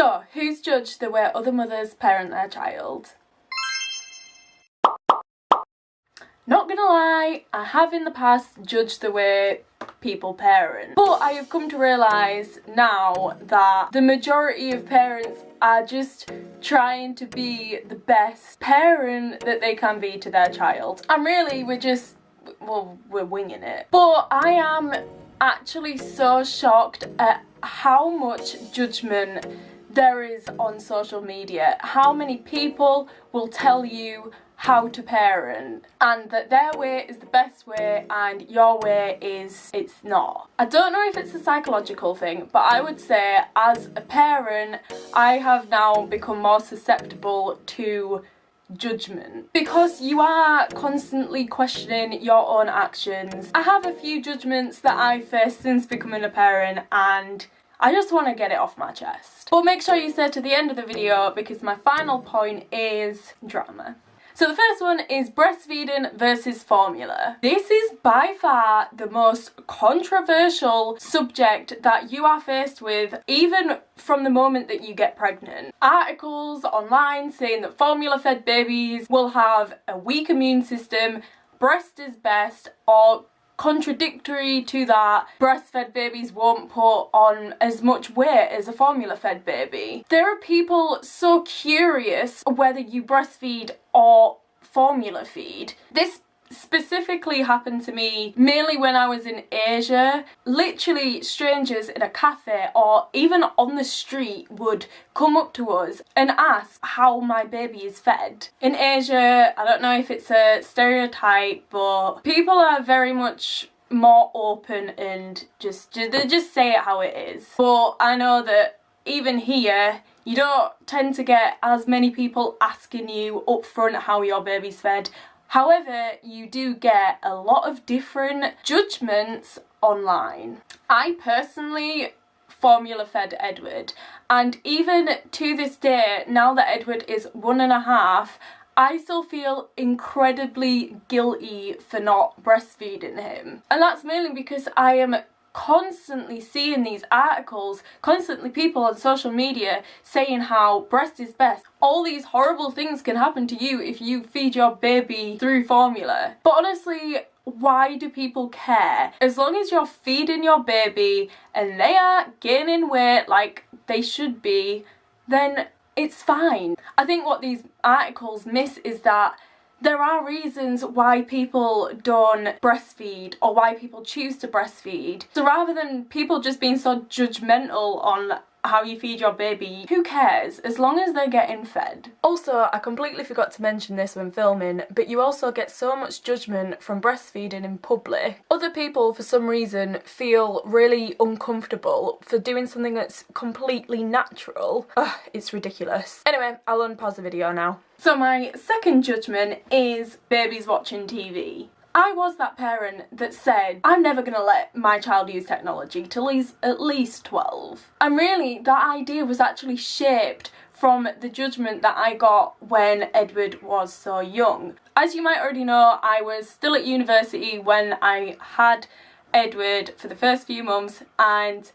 So, who's judged the way other mothers parent their child? Not gonna lie, I have in the past judged the way people parent, but I have come to realise now that the majority of parents are just trying to be the best parent that they can be to their child, and really we're winging it. But I am actually so shocked at how much judgment there is on social media, how many people will tell you how to parent and that their way is the best way and your way it's not. I don't know if it's a psychological thing, but I would say as a parent I have now become more susceptible to judgment because you are constantly questioning your own actions. I have a few judgments that I've faced since becoming a parent and I just want to get it off my chest. But make sure you stay to the end of the video because my final point is drama. So the first one is breastfeeding versus formula. This is by far the most controversial subject that you are faced with, even from the moment that you get pregnant. Articles online saying that formula-fed babies will have a weak immune system, breast is best, or contradictory to that, breastfed babies won't put on as much weight as a formula-fed baby. There are people so curious whether you breastfeed or formula feed. This specifically happened to me mainly when I was in Asia. Literally strangers in a cafe or even on the street would come up to us and ask how my baby is fed. In Asia, I don't know if it's a stereotype, but people are very much more open and they just say it how it is. But I know that even here you don't tend to get as many people asking you up front how your baby's fed. However, you do get a lot of different judgments online. I personally formula fed Edward, and even to this day, now that Edward is 1.5, I still feel incredibly guilty for not breastfeeding him. And that's mainly because I am constantly seeing these articles, constantly people on social media saying how breast is best. All these horrible things can happen to you if you feed your baby through formula. But honestly, why do people care? As long as you're feeding your baby and they are gaining weight like they should be, then it's fine. I think what these articles miss is that there are reasons why people don't breastfeed or why people choose to breastfeed. So rather than people just being so judgmental on how you feed your baby, who cares as long as they're getting fed? Also, I completely forgot to mention this when filming, but you also get so much judgment from breastfeeding in public. Other people for some reason feel really uncomfortable for doing something that's completely natural. Ugh, it's ridiculous. Anyway, I'll unpause the video now. So my second judgment is babies watching TV. I was that parent that said, I'm never going to let my child use technology till he's at least 12. And really, that idea was actually shaped from the judgment that I got when Edward was so young. As you might already know, I was still at university when I had Edward for the first few months, and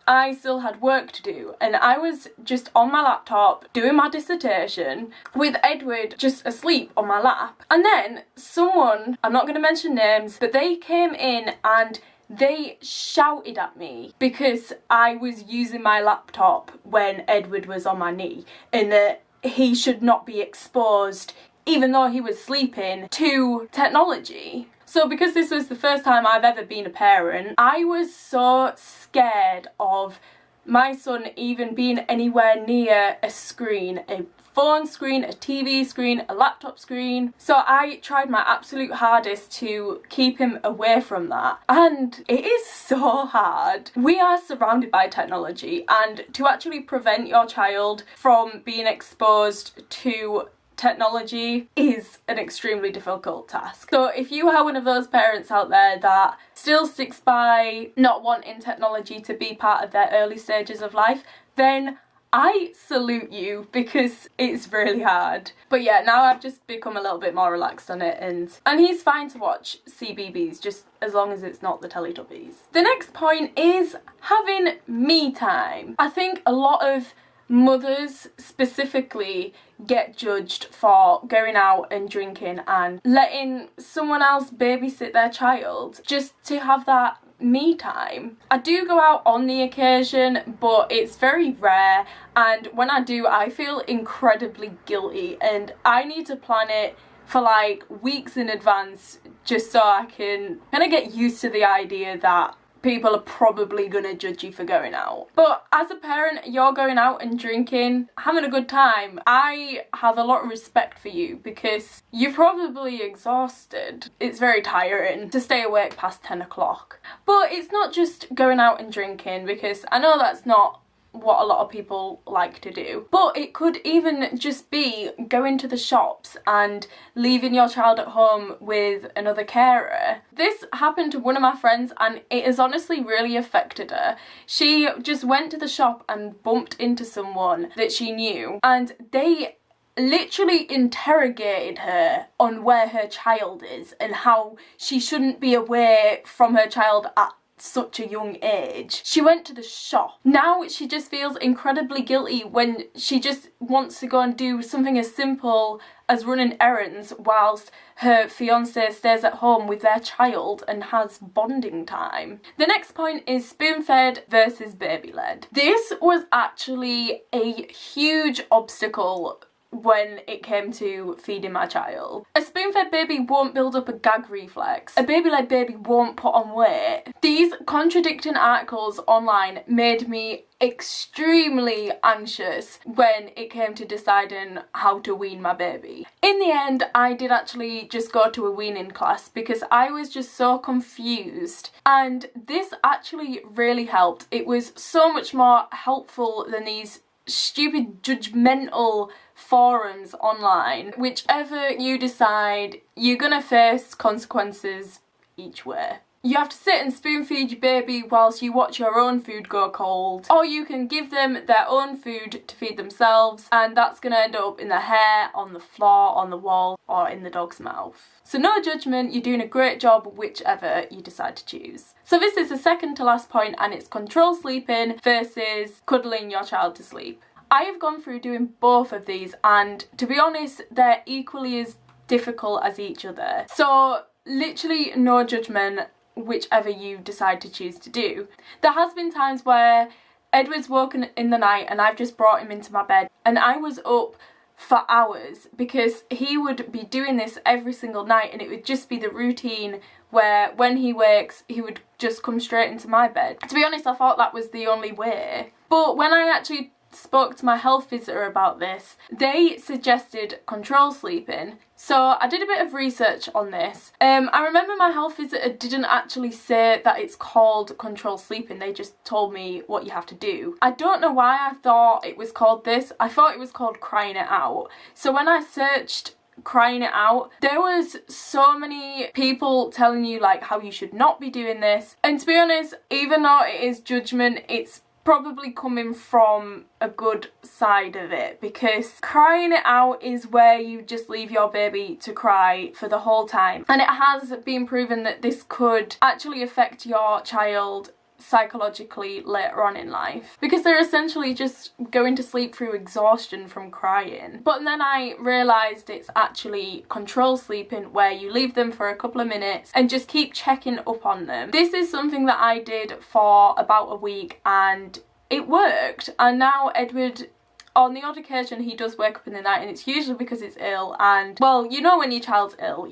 I still had work to do, and I was just on my laptop doing my dissertation with Edward just asleep on my lap. And then someone, I'm not going to mention names, but they came in and they shouted at me because I was using my laptop when Edward was on my knee and that he should not be exposed, even though he was sleeping, to technology. So because this was the first time I've ever been a parent, I was so scared of my son even being anywhere near a screen, a phone screen, a TV screen, a laptop screen. So I tried my absolute hardest to keep him away from that. And it is so hard. We are surrounded by technology, and to actually prevent your child from being exposed to technology is an extremely difficult task. So if you are one of those parents out there that still sticks by not wanting technology to be part of their early stages of life, then I salute you because it's really hard. But yeah, now I've just become a little bit more relaxed on it, and he's fine to watch CBeebies just as long as it's not the Teletubbies. The next point is having me time. I think a lot of mothers specifically get judged for going out and drinking and letting someone else babysit their child just to have that me time. I do go out on the occasion, but it's very rare, and when I do, I feel incredibly guilty, and I need to plan it for like weeks in advance just so I can kind of get used to the idea that people are probably gonna judge you for going out. But as a parent, you're going out and drinking, having a good time. I have a lot of respect for you because you're probably exhausted. It's very tiring to stay awake past 10 o'clock. But it's not just going out and drinking, because I know that's not what a lot of people like to do, but it could even just be going to the shops and leaving your child at home with another carer. This happened to one of my friends and it has honestly really affected her. She just went to the shop and bumped into someone that she knew, and they literally interrogated her on where her child is and how she shouldn't be away from her child at such a young age. She went to the shop. Now she just feels incredibly guilty when she just wants to go and do something as simple as running errands whilst her fiance stays at home with their child and has bonding time. The next point is spoon-fed versus baby-led. This was actually a huge obstacle when it came to feeding my child. A spoon-fed baby won't build up a gag reflex. A baby-led baby won't put on weight. These contradicting articles online made me extremely anxious when it came to deciding how to wean my baby. In the end, I did actually just go to a weaning class because I was just so confused, and this actually really helped. It was so much more helpful than these stupid judgmental forums online. Whichever you decide, you're gonna face consequences each way. You have to sit and spoon feed your baby whilst you watch your own food go cold, or you can give them their own food to feed themselves, and that's gonna end up in the hair, on the floor, on the wall, or in the dog's mouth. So no judgment, you're doing a great job whichever you decide to choose. So this is the second to last point, and it's control sleeping versus cuddling your child to sleep. I have gone through doing both of these, and to be honest, they're equally as difficult as each other. So literally no judgment whichever you decide to choose to do. There has been times where Edward's woken in the night and I've just brought him into my bed and I was up for hours because he would be doing this every single night, and it would just be the routine where when he wakes he would just come straight into my bed. To be honest, I thought that was the only way, but when I actually spoke to my health visitor about this, they suggested control sleeping. So I did a bit of research on this. I remember my health visitor didn't actually say that it's called control sleeping, they just told me what you have to do. I don't know why I thought it was called this. I thought it was called crying it out. So when I searched crying it out, there was so many people telling you like how you should not be doing this, and to be honest, even though it is judgment, it's probably coming from a good side of it, because crying it out is where you just leave your baby to cry for the whole time, and it has been proven that this could actually affect your child psychologically later on in life, because they're essentially just going to sleep through exhaustion from crying. But then I realised it's actually control sleeping, where you leave them for a couple of minutes and just keep checking up on them. This is something that I did for about a week and it worked, and now Edward, on the odd occasion, he does wake up in the night, and it's usually because it's ill, and well, you know when your child's ill,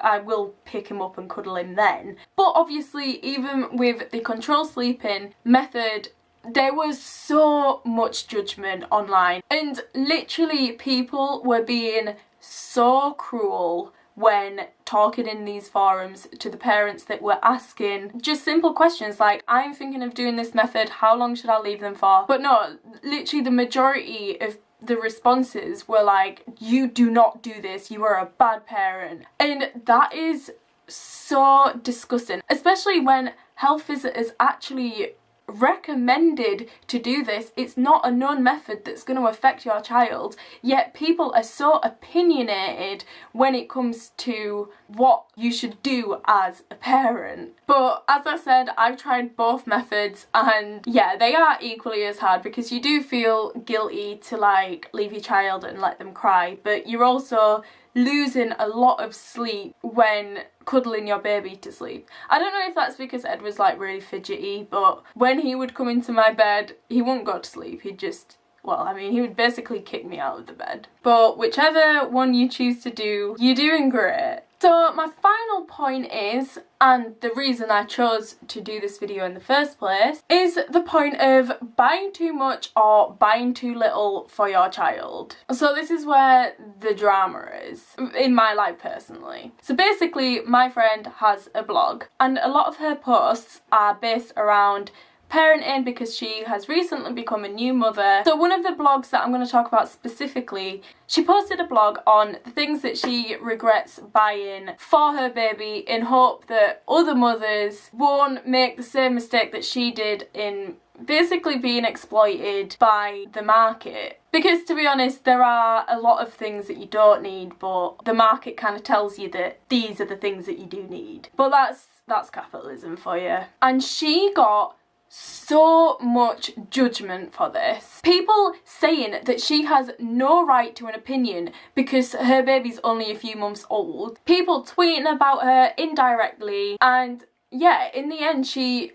I will pick him up and cuddle him then. But obviously, even with the control sleeping method, there was so much judgment online, and literally people were being so cruel when talking in these forums to the parents that were asking just simple questions like, I'm thinking of doing this method, how long should I leave them for? But no, literally the majority of the responses were like, you do not do this, you are a bad parent. And that is so disgusting, especially when health visitors actually recommended to do this. It's not a known method that's going to affect your child, yet people are so opinionated when it comes to what you should do as a parent. But as I said, I've tried both methods, and yeah, they are equally as hard, because you do feel guilty to like leave your child and let them cry, but you're also losing a lot of sleep when cuddling your baby to sleep. I don't know if that's because Ed was like really fidgety, but when he would come into my bed, he wouldn't go to sleep. He'd just, well, I mean, he would basically kick me out of the bed. But whichever one you choose to do, you're doing great. So my final point is, and the reason I chose to do this video in the first place, is the point of buying too much or buying too little for your child. So this is where the drama is, in my life personally. So basically, my friend has a blog, and a lot of her posts are based around parenting because she has recently become a new mother. So one of the blogs that I'm going to talk about specifically, she posted a blog on the things that she regrets buying for her baby in hope that other mothers won't make the same mistake that she did in basically being exploited by the market. Because to be honest, there are a lot of things that you don't need, but the market kind of tells you that these are the things that you do need. But that's capitalism for you. And she got so much judgment for this. People saying that she has no right to an opinion because her baby's only a few months old. People tweeting about her indirectly, and yeah, in the end she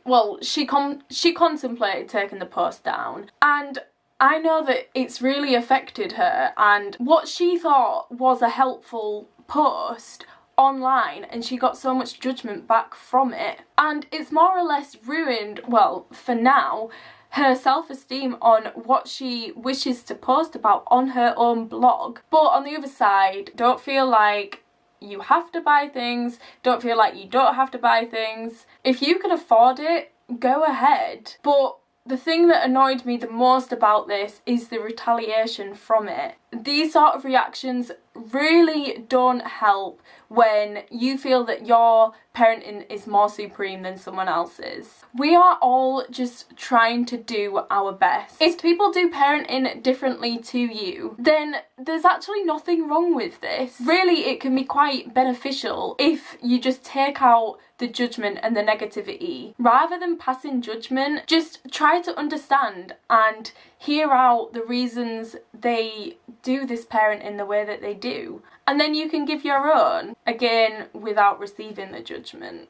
contemplated taking the post down, and I know that it's really affected her, and what she thought was a helpful post online, and she got so much judgment back from it, and it's more or less ruined, well, for now, her self-esteem on what she wishes to post about on her own blog. But on the other side, don't feel like you have to buy things, don't feel like you don't have to buy things. If you can afford it, go ahead. But the thing that annoyed me the most about this is the retaliation from it. These sort of reactions really don't help when you feel that your parenting is more supreme than someone else's. We are all just trying to do our best. If people do parenting differently to you, then there's actually nothing wrong with this. Really, it can be quite beneficial if you just take out the judgment and the negativity. Rather than passing judgment, just try to understand and hear out the reasons they do this parenting the way that they do. And then you can give your own, again, without receiving the judgment.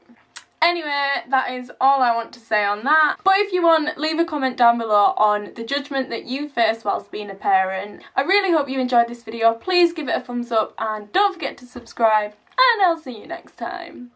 Anyway, that is all I want to say on that. But if you want, leave a comment down below on the judgment that you face whilst being a parent. I really hope you enjoyed this video. Please give it a thumbs up and don't forget to subscribe, and I'll see you next time.